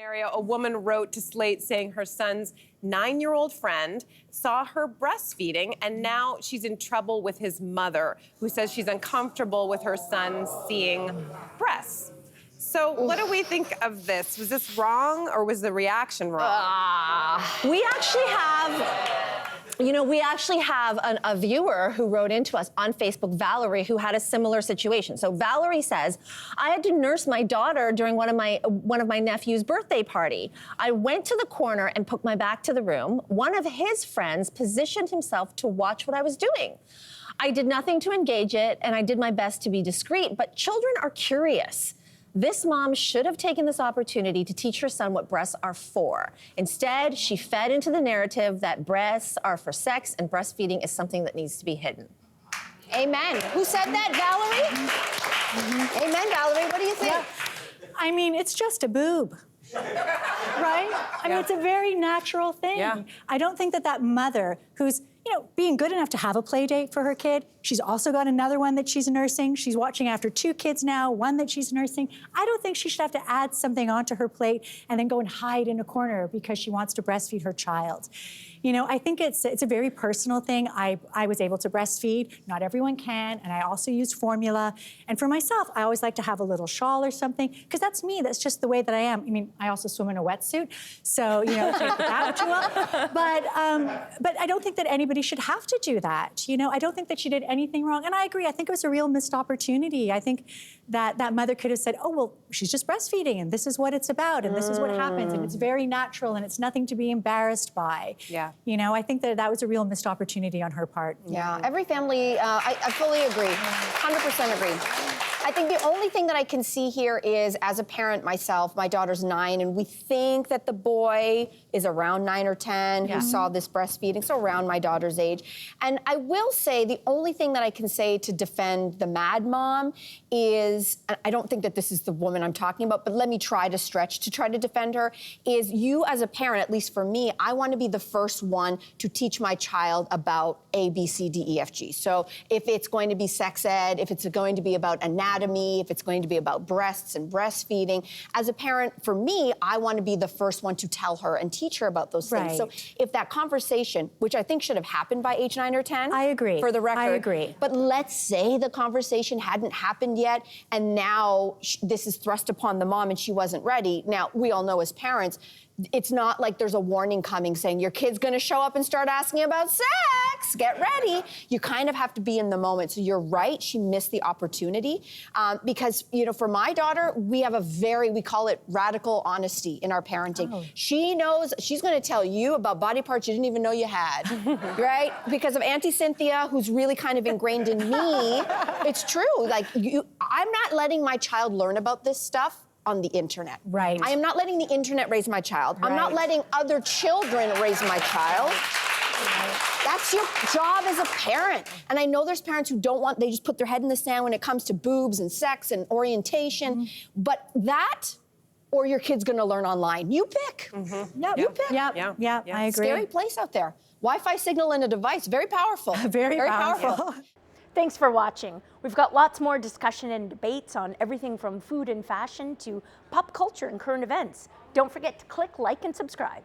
Scenario, a woman wrote to Slate saying her son's 9-year-old friend saw her breastfeeding, and now she's in trouble with his mother, who says she's uncomfortable with her son seeing breasts. So what do we think of this? Was this wrong, or was the reaction wrong? We actually have a viewer who wrote into us on Facebook, Valerie, who had a similar situation. So Valerie says, I had to nurse my daughter during one of my nephew's birthday party. I went to the corner and put my back to the room. One of his friends positioned himself to watch what I was doing. I did nothing to engage it, and I did my best to be discreet, but children are curious. This mom should have taken this opportunity to teach her son what breasts are for. Instead, she fed into the narrative that breasts are for sex and breastfeeding is something that needs to be hidden. Amen. Who said that, Valerie? Amen, Valerie. What do you think? Yeah. I mean, it's just a boob. Right? I mean, it's a very natural thing. Yeah. I don't think that that mother who's, being good enough to have a play date for her kid, she's also got another one that she's nursing. She's watching after 2 kids now, one that she's nursing. I don't think she should have to add something onto her plate and then go and hide in a corner because she wants to breastfeed her child. I think it's a very personal thing. I was able to breastfeed. Not everyone can, and I also use formula. And for myself, I always like to have a little shawl or something, because that's me. That's just the way that I am. I mean, I also swim in a wetsuit, so can't put that too up. But I don't think that anybody should have to do that. I don't think that she did anything wrong. And I agree. I think it was a real missed opportunity. I think that that mother could have said, oh, well, she's just breastfeeding, and this is what it's about, and this is what happens, and it's very natural, and it's nothing to be embarrassed by. Yeah. I think that was a real missed opportunity on her part. Yeah, every family, I fully agree, 100% agree. I think the only thing that I can see here is, as a parent myself, my daughter's 9, and we think that the boy is around 9 or 10 who saw this breastfeeding, so around my daughter's age. And I will say the only thing that I can say to defend the mad mom is, and I don't think that this is the woman I'm talking about, but let me try to stretch to try to defend her, is you as a parent, at least for me, I want to be the first one to teach my child about A, B, C, D, E, F, G. So if it's going to be sex ed, if it's going to be about anatomy, if it's going to be about breasts and breastfeeding, as a parent, for me, I want to be the first one to tell her and teach her about those things. So if that conversation, which I think should have happened by age 9 or 10. I agree. For the record. I agree. But let's say the conversation hadn't happened yet, and now this is thrust upon the mom and she wasn't ready. Now, we all know as parents, it's not like there's a warning coming saying your kid's gonna show up and start asking about sex, get ready. You kind of have to be in the moment. So you're right, she missed the opportunity. Because, for my daughter, we call it radical honesty in our parenting. Oh. She knows, she's gonna tell you about body parts you didn't even know you had, right? Because of Auntie Cynthia, who's really kind of ingrained in me. It's true, I'm not letting my child learn about this stuff on the internet. Right. I am not letting the internet raise my child. Right. I'm not letting other children raise my child. Right. That's your job as a parent. And I know there's parents who they just put their head in the sand when it comes to boobs and sex and orientation. But that, or your kid's gonna learn online. You pick. Yep. You pick. Yeah, I agree. Scary place out there. Wi-Fi signal in a device, very powerful. Very powerful. Thanks for watching. We've got lots more discussion and debates on everything from food and fashion to pop culture and current events. Don't forget to click like and subscribe.